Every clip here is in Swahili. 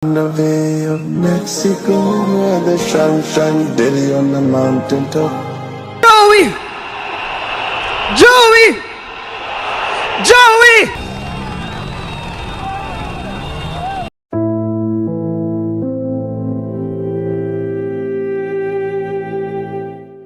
On the Bay of Mexico, where the sun shines daily on the mountain top. Joey! Joey! Joey!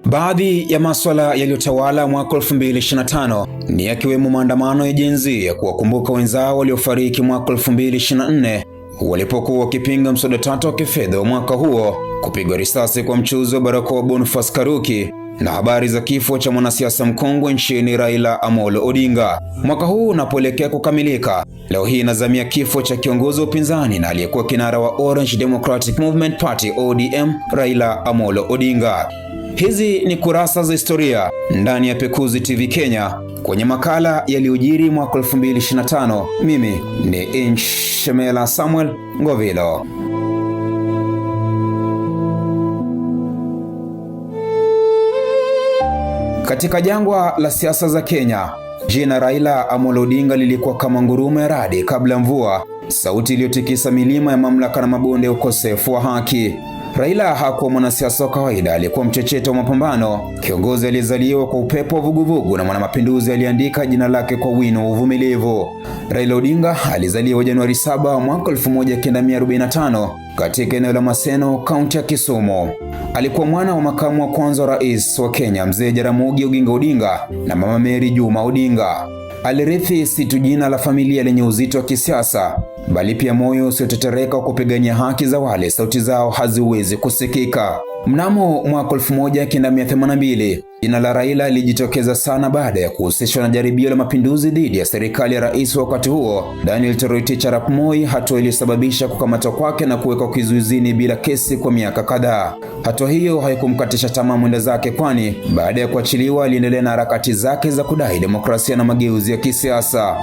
Baadhi ya masuala yaliyotawala mwaka 2025 ni yakiwemo maandamano ya Gen Z ya kuwakumbuka wenzao waliofariki mwaka 2024 walipokuwa wakipinga mswada tatu wa kifedha wa mwaka huo, kupigwa risasi kwa mchuuzi wa barakoa Boniface Karuki, na habari za kifo cha mwanasiasa mkongwe nchini Raila Amolo Odinga. Mwaka huu unapoelekea kukamilika, leo hii inazamia kifo cha kiongozi wa upinzani na aliyekuwa kinara wa Orange Democratic Movement Party ODM, Raila Amolo Odinga. Hizi ni kurasa za historia ndani ya Pekuzi TV Kenya kwenye makala yaliyojiri mwaka 2025. Mimi ni Inshemela Samuel Ngovilo. Katika jangwa la siasa za Kenya, jina Raila Amolo Odinga lilikuwa kama ngurumo ya radi kabla mvua, sauti iliyotikisa milima ya mamlaka na mabonde ya ukosefu wa haki. Raila hakuwa mwanasiasa wa kawaida, alikuwa mchecheto wa mapambano, kiongozi aliyezaliwa kwa upepo wa vuguvugu na mwanamapinduzi aliandika jina lake kwa wino wa uvumilivu. Raila Odinga alizaliwa Januari 7 mwaka 1945 katika eneo la Maseno, kaunti ya Kisumu. Alikuwa mwana wa makamu wa kwanza wa rais wa Kenya, Mzee Jaramogi Oginga Odinga, na Mama Mary Juma Odinga. Alirithi si tu jina la familia lenye uzito wa kisiasa, bali pia moyo usiotetereka wa kupigania haki za wale sauti zao haziwezi kusikika. Mnamo mwaka 1982, jina la Raila lilijitokeza sana baada ya kuhusishwa na jaribio la mapinduzi dhidi ya serikali ya rais wa wakati huo, Daniel Toroitich arap Moi, hatua iliyosababisha kukamatwa kwake na kuwekwa kizuizini bila kesi kwa miaka kadhaa. Hatua hiyo haikumkatisha tamaa mwenda zake, kwani baada ya kuachiliwa aliendelea na harakati zake za kudai demokrasia na mageuzi ya kisiasa.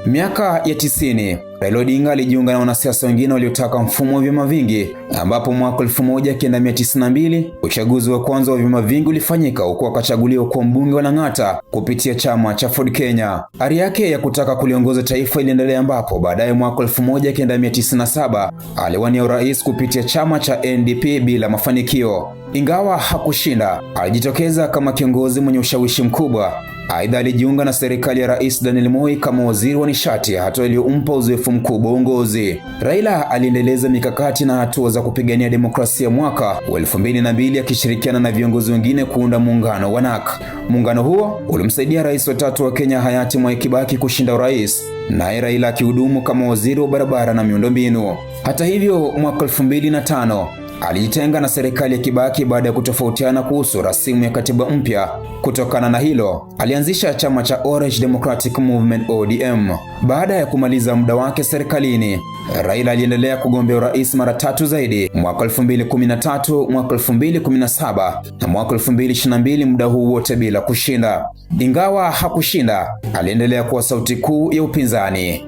Miaka ya 90, Raila Odinga alijiunga na wanasiasa wengine waliotaka mfumo wa vyama vingi, ambapo mwaka 1992 uchaguzi wa kwanza wa vyama vingi ulifanyika, huku akachaguliwa kuwa mbunge wa Lang'ata kupitia chama cha Ford Kenya. Ari yake ya kutaka kuliongoza taifa iliendelea, ambapo baadaye mwaka 1997 aliwania urais kupitia chama cha NDP bila mafanikio. Ingawa hakushinda, alijitokeza kama kiongozi mwenye ushawishi mkubwa. Aidha, alijiunga na serikali ya Rais Daniel Moi kama waziri wa nishati, hatua iliyompa uzoefu mkubwa uongozi. Raila aliendeleza mikakati na hatua za kupigania demokrasia mwaka wa 2002, akishirikiana na viongozi wengine kuunda muungano wa NARC. Muungano huo ulimsaidia rais wa tatu wa Kenya hayati Mwai Kibaki kushinda urais, naye Raila akihudumu kama waziri wa barabara na miundombinu. Hata hivyo, mwaka 2005 alijitenga na serikali ya Kibaki baada ya kutofautiana kuhusu rasimu ya katiba mpya. Kutokana na hilo, alianzisha chama cha Orange Democratic Movement ODM. Baada ya kumaliza muda wake serikalini, Raila aliendelea kugombea urais mara tatu zaidi, mwaka 2013, mwaka 2017 na mwaka 2022, muda huu wote bila kushinda. Ingawa hakushinda, aliendelea kuwa sauti kuu ya upinzani.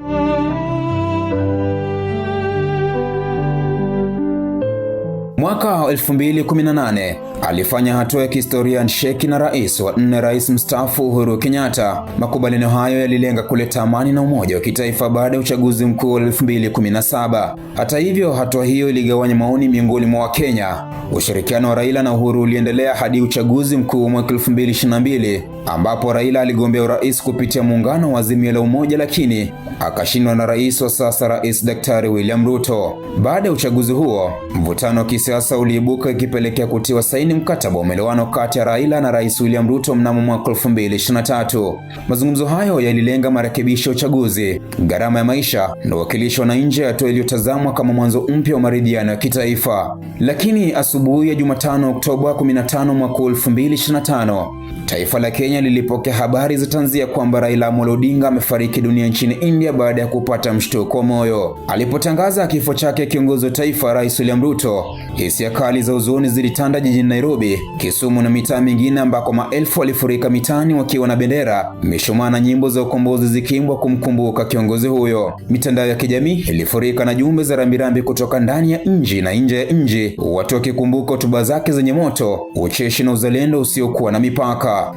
Mwaka 2018 alifanya hatua ya kihistoria handshake na rais wa 4, rais mstaafu Uhuru Kenyatta. Makubaliano hayo yalilenga kuleta amani na umoja wa kitaifa baada ya uchaguzi mkuu wa 2017. Hata hivyo, hatua hiyo iligawanya maoni miongoni mwa Wakenya. Ushirikiano wa Raila na Uhuru uliendelea hadi uchaguzi mkuu wa mwaka 2022, ambapo Raila aligombea urais kupitia muungano wa Azimio la Umoja, lakini akashindwa na rais wa sasa, Rais Daktari William Ruto. Baada ya uchaguzi huo, mvutano wa kisiasa uliibuka, ikipelekea kutiwa saini mkataba wa maelewano kati ya Raila na Rais William Ruto mnamo mwaka 2023. Mazungumzo hayo yalilenga marekebisho ya uchaguzi, gharama ya maisha na uwakilishi wa nje, hatua iliyotazamwa kama mwanzo mpya wa maridhiano ya kitaifa. Lakini asubuhi ya Jumatano, Oktoba 15 mwaka 2025, taifa la Kenya lilipokea habari za tanzia kwamba Raila Amolo Odinga amefariki dunia nchini India baada ya kupata mshtuko wa moyo. Alipotangaza kifo chake kiongozi wa taifa Rais William Ruto, hisia kali za huzuni zilitanda jijini Nairobi, Kisumu na mitaa mingine, ambako maelfu walifurika mitaani wakiwa na bendera, mishumaa na nyimbo za ukombozi zikiimbwa kumkumbuka kiongozi huyo. Mitandao ya kijamii ilifurika na jumbe za rambirambi kutoka ndani ya nchi na nje ya nchi, watu wakikumbuka hotuba zake zenye moto, ucheshi na uzalendo usiokuwa na mipaka.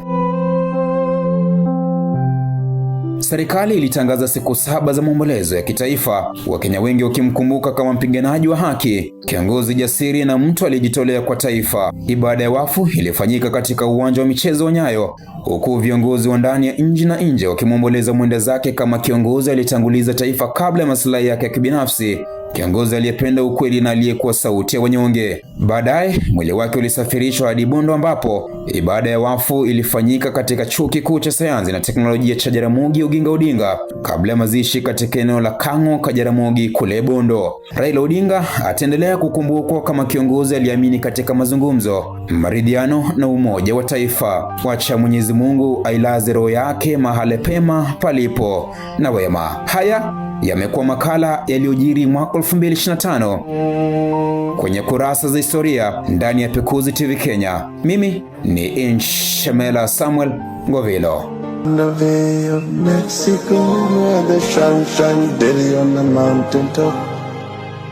Serikali ilitangaza siku 7 za maombolezo ya kitaifa, Wakenya wengi wakimkumbuka kama mpiganaji wa haki, kiongozi jasiri na mtu aliyejitolea kwa taifa. Ibada ya wafu ilifanyika katika uwanja wa michezo wa Nyayo, huku viongozi wa ndani ya nchi na nje wakimwomboleza mwenda zake kama kiongozi aliyetanguliza taifa kabla ya maslahi yake ya kibinafsi, kiongozi aliyependa ukweli na aliyekuwa sauti ya wanyonge. Baadaye mwili wake ulisafirishwa hadi Bondo ambapo ibada ya wafu ilifanyika katika Chuo Kikuu cha Sayansi na Teknolojia cha Jaramogi Oginga Odinga kabla ya mazishi katika eneo la Kang'o ka Jaramogi kule Bondo. Raila Odinga ataendelea kukumbukwa kama kiongozi aliyeamini katika mazungumzo, maridhiano na umoja wa taifa. Wacha Mwenyezi Mungu ailaze roho yake mahali pema palipo na wema. Haya yamekuwa makala yaliyojiri mwaka 2025 kwenye kurasa za historia ndani ya Pekuzi TV Kenya. Mimi ni Inshemela Samuel Ngovilo. On the Bay of Mexico, where the sun shine daily on the mountain top.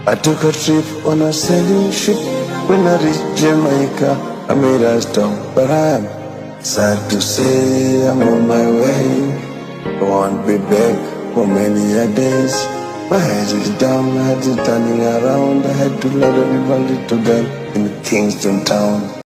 I took a trip on a sailing ship. When I reached Jamaica, I made a stop. But I am sad to say I'm on my way. I won't be back for many a days. My head is down, my head is turning around. I had to let a little girl in Kingston town.